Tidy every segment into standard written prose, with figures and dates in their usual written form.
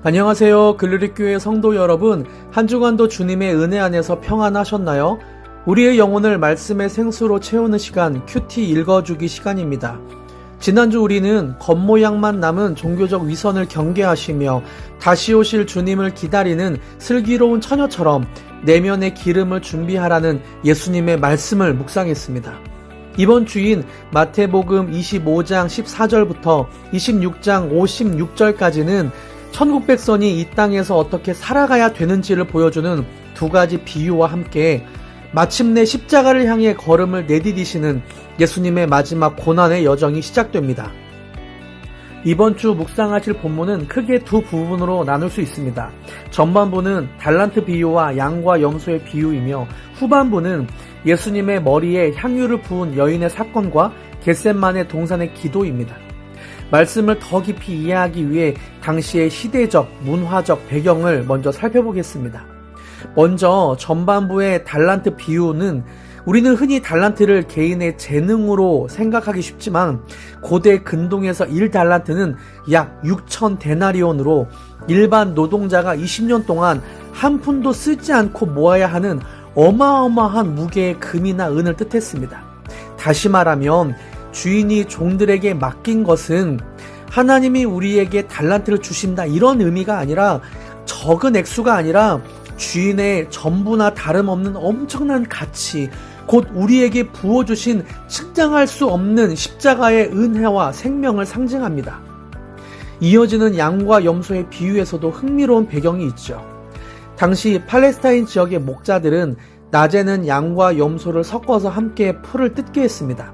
안녕하세요. 글루리교회 성도 여러분, 한 주간도 주님의 은혜 안에서 평안하셨나요? 우리의 영혼을 말씀의 생수로 채우는 시간, 큐티 읽어주기 시간입니다. 지난주 우리는 겉모양만 남은 종교적 위선을 경계하시며 다시 오실 주님을 기다리는 슬기로운 처녀처럼 내면의 기름을 준비하라는 예수님의 말씀을 묵상했습니다. 이번 주인 마태복음 25장 14절부터 26장 56절까지는 천국 백성이 이 땅에서 어떻게 살아가야 되는지를 보여주는 두 가지 비유와 함께 마침내 십자가를 향해 걸음을 내디디시는 예수님의 마지막 고난의 여정이 시작됩니다. 이번 주 묵상하실 본문은 크게 두 부분으로 나눌 수 있습니다. 전반부는 달란트 비유와 양과 염소의 비유이며 후반부는 예수님의 머리에 향유를 부은 여인의 사건과 겟셋마네 동산의 기도입니다. 말씀을 더 깊이 이해하기 위해 당시의 시대적, 문화적 배경을 먼저 살펴보겠습니다. 먼저 전반부의 달란트 비유는 우리는 흔히 달란트를 개인의 재능으로 생각하기 쉽지만 고대 근동에서 1달란트는 약 6천 데나리온으로 일반 노동자가 20년 동안 한 푼도 쓰지 않고 모아야 하는 어마어마한 무게의 금이나 은을 뜻했습니다. 다시 말하면 주인이 종들에게 맡긴 것은 하나님이 우리에게 달란트를 주신다 이런 의미가 아니라 적은 액수가 아니라 주인의 전부나 다름없는 엄청난 가치, 곧 우리에게 부어주신 측량할 수 없는 십자가의 은혜와 생명을 상징합니다. 이어지는 양과 염소의 비유에서도 흥미로운 배경이 있죠. 당시 팔레스타인 지역의 목자들은 낮에는 양과 염소를 섞어서 함께 풀을 뜯게 했습니다.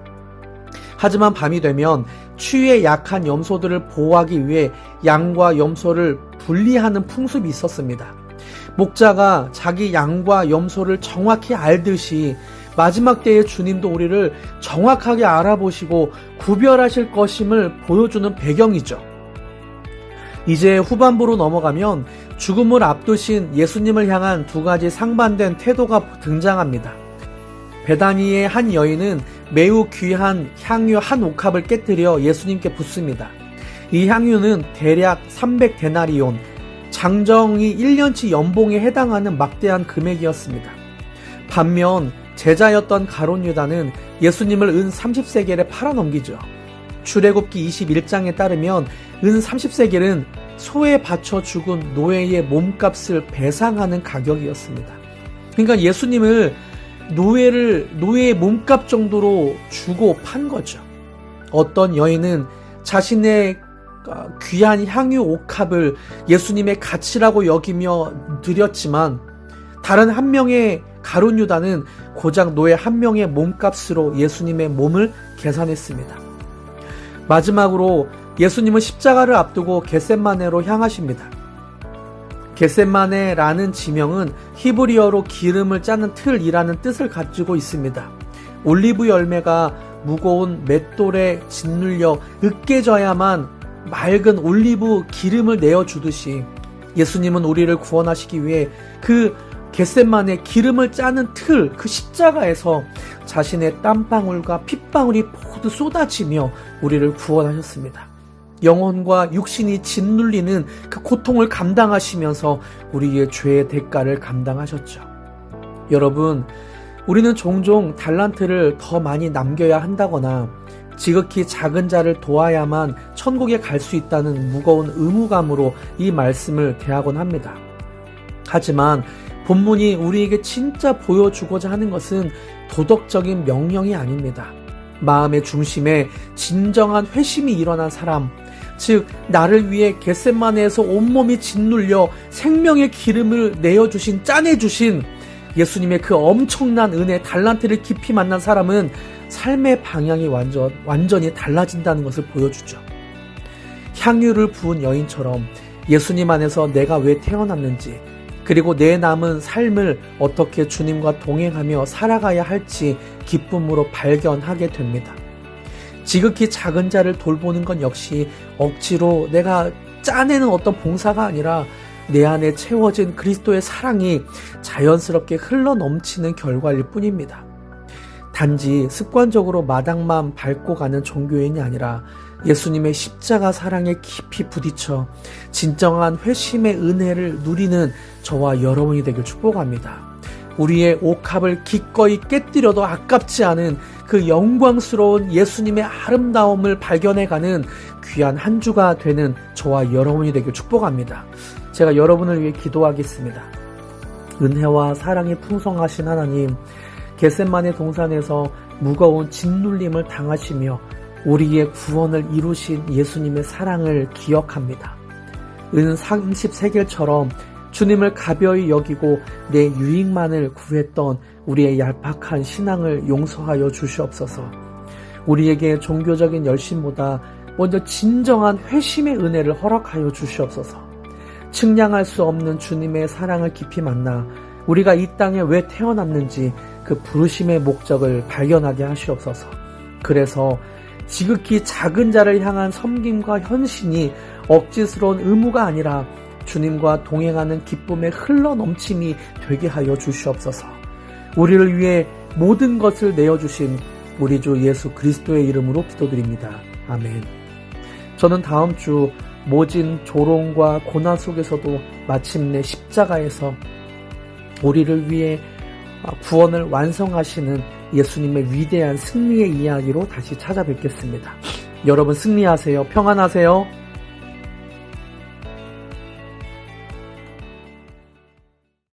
하지만 밤이 되면 추위에 약한 염소들을 보호하기 위해 양과 염소를 분리하는 풍습이 있었습니다. 목자가 자기 양과 염소를 정확히 알듯이 마지막 때의 주님도 우리를 정확하게 알아보시고 구별하실 것임을 보여주는 배경이죠. 이제 후반부로 넘어가면 죽음을 앞두신 예수님을 향한 두 가지 상반된 태도가 등장합니다. 베다니의 한 여인은 매우 귀한 향유 한 옥합을 깨뜨려 예수님께 붓습니다. 이 향유는 대략 300데나리온, 장정이 1년치 연봉에 해당하는 막대한 금액이었습니다. 반면 제자였던 가룟 유다는 예수님을 은 30세겔에 팔아넘기죠. 출애굽기 21장에 따르면 은 30세겔은 소에 바쳐 죽은 노예의 몸값을 배상하는 가격이었습니다. 그러니까 예수님을 노예의 몸값 정도로 주고 판 거죠. 어떤 여인은 자신의 귀한 향유 옥합을 예수님의 가치라고 여기며 드렸지만 다른 한 명의 가룟 유다는 고작 노예 한 명의 몸값으로 예수님의 몸을 계산했습니다. 마지막으로 예수님은 십자가를 앞두고 겟셋마네로 향하십니다. 겟셋마네라는 지명은 히브리어로 기름을 짜는 틀이라는 뜻을 가지고 있습니다. 올리브 열매가 무거운 맷돌에 짓눌려 으깨져야만 맑은 올리브 기름을 내어주듯이 예수님은 우리를 구원하시기 위해 그 겟셋마네 기름을 짜는 틀, 그 십자가에서 자신의 땀방울과 핏방울이 모두 쏟아지며 우리를 구원하셨습니다. 영혼과 육신이 짓눌리는 그 고통을 감당하시면서 우리의 죄의 대가를 감당하셨죠. 여러분, 우리는 종종 달란트를 더 많이 남겨야 한다거나 지극히 작은 자를 도와야만 천국에 갈 수 있다는 무거운 의무감으로 이 말씀을 대하곤 합니다. 하지만 본문이 우리에게 진짜 보여주고자 하는 것은 도덕적인 명령이 아닙니다. 마음의 중심에 진정한 회심이 일어난 사람, 즉 나를 위해 겟셋마네에서 온몸이 짓눌려 생명의 기름을 내어주신, 짜내주신 예수님의 그 엄청난 은혜, 달란트를 깊이 만난 사람은 삶의 방향이 완전히 달라진다는 것을 보여주죠. 향유를 부은 여인처럼 예수님 안에서 내가 왜 태어났는지, 그리고 내 남은 삶을 어떻게 주님과 동행하며 살아가야 할지 기쁨으로 발견하게 됩니다. 지극히 작은 자를 돌보는 건 역시 억지로 내가 짜내는 어떤 봉사가 아니라 내 안에 채워진 그리스도의 사랑이 자연스럽게 흘러넘치는 결과일 뿐입니다. 단지 습관적으로 마당만 밟고 가는 종교인이 아니라 예수님의 십자가 사랑에 깊이 부딪혀 진정한 회심의 은혜를 누리는 저와 여러분이 되길 축복합니다. 우리의 옥합을 기꺼이 깨뜨려도 아깝지 않은 그 영광스러운 예수님의 아름다움을 발견해가는 귀한 한 주가 되는 저와 여러분이 되길 축복합니다. 제가 여러분을 위해 기도하겠습니다. 은혜와 사랑이 풍성하신 하나님, 겟세마네 동산에서 무거운 짓눌림을 당하시며 우리의 구원을 이루신 예수님의 사랑을 기억합니다. 은 30세겔처럼 주님을 가벼이 여기고 내 유익만을 구했던 우리의 얄팍한 신앙을 용서하여 주시옵소서. 우리에게 종교적인 열심보다 먼저 진정한 회심의 은혜를 허락하여 주시옵소서. 측량할 수 없는 주님의 사랑을 깊이 만나 우리가 이 땅에 왜 태어났는지 그 부르심의 목적을 발견하게 하시옵소서. 그래서 지극히 작은 자를 향한 섬김과 헌신이 억지스러운 의무가 아니라 주님과 동행하는 기쁨의 흘러넘침이 되게 하여 주시옵소서. 우리를 위해 모든 것을 내어주신 우리 주 예수 그리스도의 이름으로 기도드립니다. 아멘. 저는 다음 주 모진 조롱과 고난 속에서도 마침내 십자가에서 우리를 위해 구원을 완성하시는 예수님의 위대한 승리의 이야기로 다시 찾아뵙겠습니다. 여러분 승리하세요. 평안하세요.